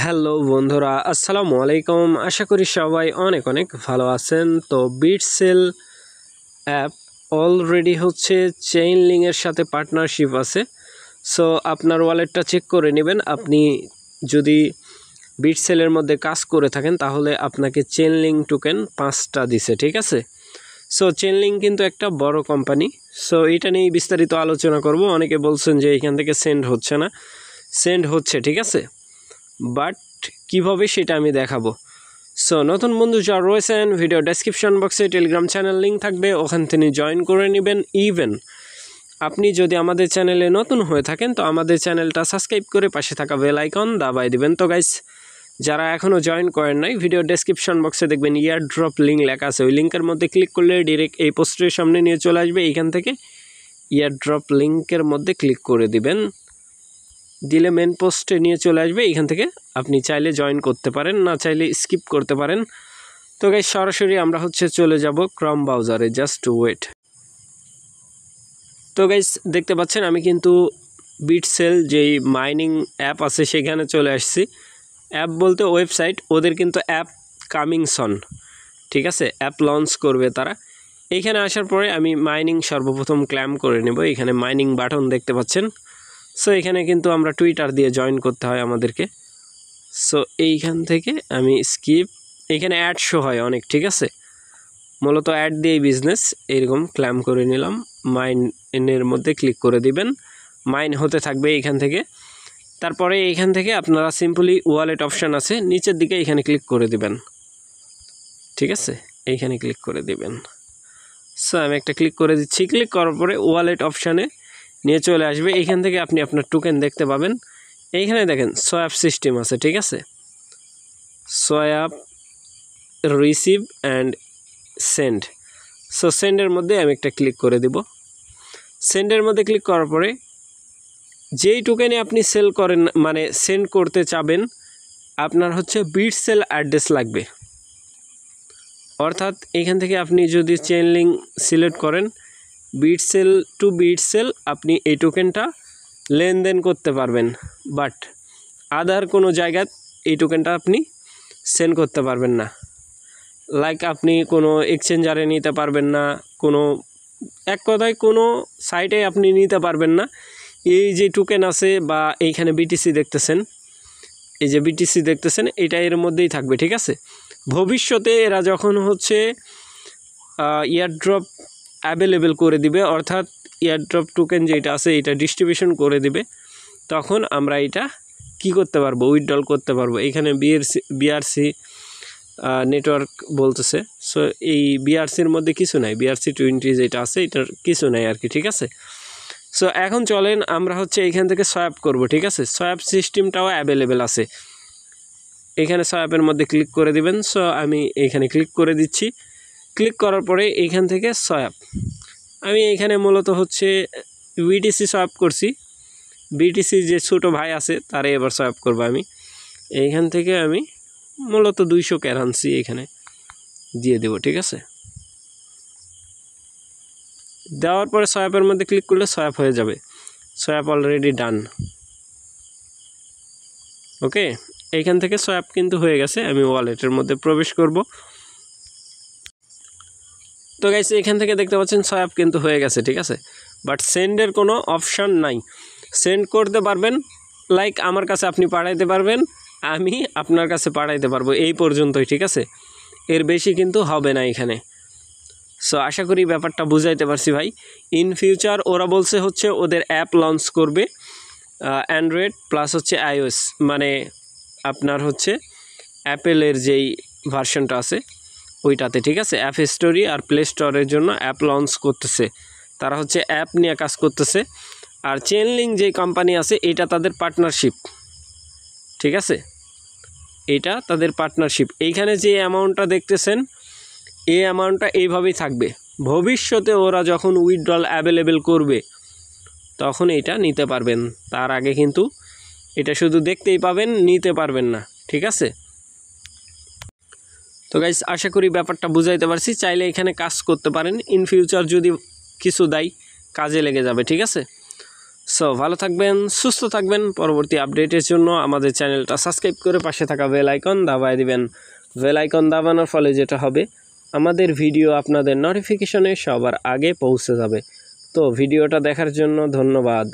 Hello বন্ধুরা, আসসালামু আলাইকুম। আশা করি সবাই অনেক অনেক ভালো আছেন। তো বিটসেল অ্যাপ অলরেডি হচ্ছে চেইনলিংয়ের সাথে পার্টনারশিপ আছে। সো আপনার ওয়ালেটটা চেক করে নেবেন। আপনি যদি বিটসেলের মধ্যে কাজ করে থাকেন তাহলে আপনাকে চেইনলিং টোকেন 5টা দিছে, ঠিক আছে। সো চেইনলিং কিন্তু একটা বড় কোম্পানি। সো এটা নিয়ে বিস্তারিত আলোচনা করব। অনেকে বলছেন যে এখান থেকে সেন্ড হচ্ছে না, সেন্ড হচ্ছে, ঠিক আছে, বাট কিভাবে সেটা আমি দেখাবো। সো নতুন বন্ধু যারা রয়েছেন, ভিডিও ডেসক্রিপশন বক্সে টেলিগ্রাম চ্যানেল লিঙ্ক থাকবে, ওখান থেকে জয়েন করে নেবেন। ইভেন আপনি যদি আমাদের চ্যানেলে নতুন হয়ে থাকেন তো আমাদের চ্যানেলটা সাবস্ক্রাইব করে পাশে থাকা বেল আইকন দাবাই দিবেন। তো গাইস, যারা এখনও জয়েন করেন নাই, ভিডিও ডেসক্রিপশন বক্সে দেখবেন ইয়ার ড্রপ লিঙ্ক লেখা আছে। ওই লিঙ্কের মধ্যে ক্লিক করলে ডিরেক্ট এই পোস্টের সামনে নিয়ে চলে আসবে। এইখান থেকে ইয়ার ড্রপ লিঙ্কের মধ্যে ক্লিক করে দিবেন, দিলে মেন পোস্টে নিয়ে চলে আসবে। এইখান থেকে আপনি চাইলে জয়েন করতে পারেন, না চাইলে স্কিপ করতে পারেন। তো গাইস, সরাসরি আমরা হচ্ছে চলে যাব ক্রম ব্রাউজারে। Just wait. তো গাইস, দেখতে পাচ্ছেন আমি কিন্তু বিটসেল যেই মাইনিং অ্যাপ আছে সেখানে চলে আসছি। অ্যাপ বলতে ওয়েবসাইট, ওদের কিন্তু অ্যাপ কামিং সন, ঠিক আছে, অ্যাপ লঞ্চ করবে তারা। এইখানে আসার পরে আমি মাইনিং সর্বপ্রথম ক্লেম করে নেব। এখানে মাইনিং বাটন দেখতে পাচ্ছেন। সো এখানে কিন্তু আমরা টুইটার দিয়ে জয়েন করতে হয় আমাদেরকে। সো এইখান থেকে আমি স্কিপ, এইখানে অ্যাড শো হয় অনেক, ঠিক আছে, মূলত অ্যাড দিয়েই বিজনেস। এইরকম ক্লেম করে নিলাম। মাইনের মধ্যে ক্লিক করে দিবেন, মাইন হতে থাকবে এইখান থেকে। তারপরে এইখান থেকে আপনারা সিম্পলি ওয়ালেট অপশান আছে নিচের দিকে, এইখানে ক্লিক করে দিবেন, ঠিক আছে, এইখানে ক্লিক করে দিবেন। সো আমি একটা ক্লিক করে দিচ্ছি। ক্লিক করার পরে ওয়ালেট অপশানে নিয়ে চলে আসবে। এইখান থেকে আপনি আপনার টোকেন দেখতে পাবেন। এইখানে দেখেন সোয়াপ সিস্টেম আছে, ঠিক আছে, swap, receive and send. So সেন্ডের মধ্যে আমি একটা ক্লিক করে দিব। সেন্ডের মধ্যে ক্লিক করার পরে যেই টোকেনে আপনি সেল করেন, মানে সেন্ড করতে চাবেন, আপনার হচ্ছে বিটসেল অ্যাড্রেস লাগবে। অর্থাৎ এখান থেকে আপনি যদি চেইনলিং সিলেক্ট করেন, বিটসেল টু বিটসেল, আপনি এই টোকেনটা লেনদেন করতে পারবেন। বাট আদার কোনো জায়গায় এই টোকেনটা আপনি সেন্ড করতে পারবেন না। লাইক আপনি কোনো এক্সচেঞ্জারে নিতে পারবেন না, কোনো এক কথায় কোনো সাইটে আপনি নিতে পারবেন না। এই যে টোকেন আছে বা এইখানে বিটিসি দেখতেছেন, এই যে বিটিসি দেখতেছেন, এটা এর মধ্যেই থাকবে, ঠিক আছে। ভবিষ্যতে এরা যখন হচ্ছে ইয়ারড্রপ অ্যাভেলেবেল করে দিবে, অর্থাৎ ইয়ারড্রপ টোকেন যেটা আছে এটা ডিস্ট্রিবিউশন করে দিবে, তখন আমরা এটা কি করতে পারবো, উইথড্রল করতে পারবো। এখানে বিআরসি নেটওয়ার্ক বলতেছে। সো এই বিআরসির মধ্যে কিছু নাই, BRC20 যেটা আছে এটার কিছু নাই আর কি, ঠিক আছে। সো এখন চলেন আমরা হচ্ছে এইখান থেকে সোয়াপ করব, ঠিক আছে। সোয়াপ সিস্টেমটাও অ্যাভেলেবেল আছে। এখানে সোয়াপের মধ্যে ক্লিক করে দিবেন। সো আমি এইখানে ক্লিক করে দিচ্ছি। ক্লিক করার পরে এইখান থেকে সোয়াপ, আমি এইখানে মূলত হচ্ছে বিটিসি সোয়াপ করছি। বিটিসি যে ছোটো ভাই আছে তারে এবার সোয়াপ করব আমি। এইখান থেকে আমি মূলত 200 কারেন্সি এখানে দিয়ে দেব, ঠিক আছে। দেওয়ার পরে সোয়াপের মধ্যে ক্লিক করলে সোয়াপ হয়ে যাবে। Swap already done. ওকে, এইখান থেকে সোয়াপ কিন্তু হয়ে গেছে। আমি ওয়ালেটের মধ্যে প্রবেশ করব। তো গাইস, এখান থেকে দেখতে পাচ্ছেন সোয়াপ কিন্তু হয়ে গেছে, ঠিক আছে। বাট সেন্ডের কোনো অপশান নাই। সেন্ড করতে পারবেন, লাইক আমার কাছে আপনি পাঠাইতে পারবেন, আমি আপনার কাছে পাঠাইতে পারবো, এই পর্যন্তই, ঠিক আছে। এর বেশি কিন্তু হবে না এখানে। সো আশা করি ব্যাপারটা বুঝাইতে পারছি ভাই। ইন ফিউচার ওরা বলছে হচ্ছে ওদের অ্যাপ লঞ্চ করবে, অ্যান্ড্রয়েড প্লাস হচ্ছে iOS, মানে আপনার হচ্ছে অ্যাপেলের যেই ভার্সনটা আছে ওইটাতে, ঠিক আছে। অ্যাপ স্টোরি আর প্লে স্টোরের জন্য অ্যাপ লঞ্চ করতেছে তারা, হচ্ছে অ্যাপ নিয়ে কাজ করতেছে। আর চেইনলিং যেই কোম্পানি আছে এটা তাদের পার্টনারশিপ, ঠিক আছে, এটা তাদের পার্টনারশিপ। এইখানে যে অ্যামাউন্টটা দেখতেছেন এই অ্যামাউন্টটা এইভাবেই থাকবে। ভবিষ্যতে ওরা যখন উইথড্রল অ্যাভেলেবেল করবে তখন এটা নিতে পারবেন। তার আগে কিন্তু এটা শুধু দেখতেই পাবেন, নিতে পারবেন না, ঠিক আছে। তো গাইস, আশা করি ব্যাপারটা বুঝাইতে পারছি। চাইলে এখানে কাজ করতে পারেন, ইন ফিউচার যদি কিছু দেয় কাজে লেগে যাবে, ঠিক আছে। সো ভালো থাকবেন, সুস্থ থাকবেন। পরবর্তী আপডেটের জন্য আমাদের চ্যানেলটা সাবস্ক্রাইব করে পাশে থাকা বেল আইকন দাবায় দিবেন। বেল আইকন দাবানোর ফলে যেটা হবে, আমাদের ভিডিও আপনাদের নোটিফিকেশনে সবার আগে পৌঁছে যাবে। তো ভিডিওটা দেখার জন্য ধন্যবাদ।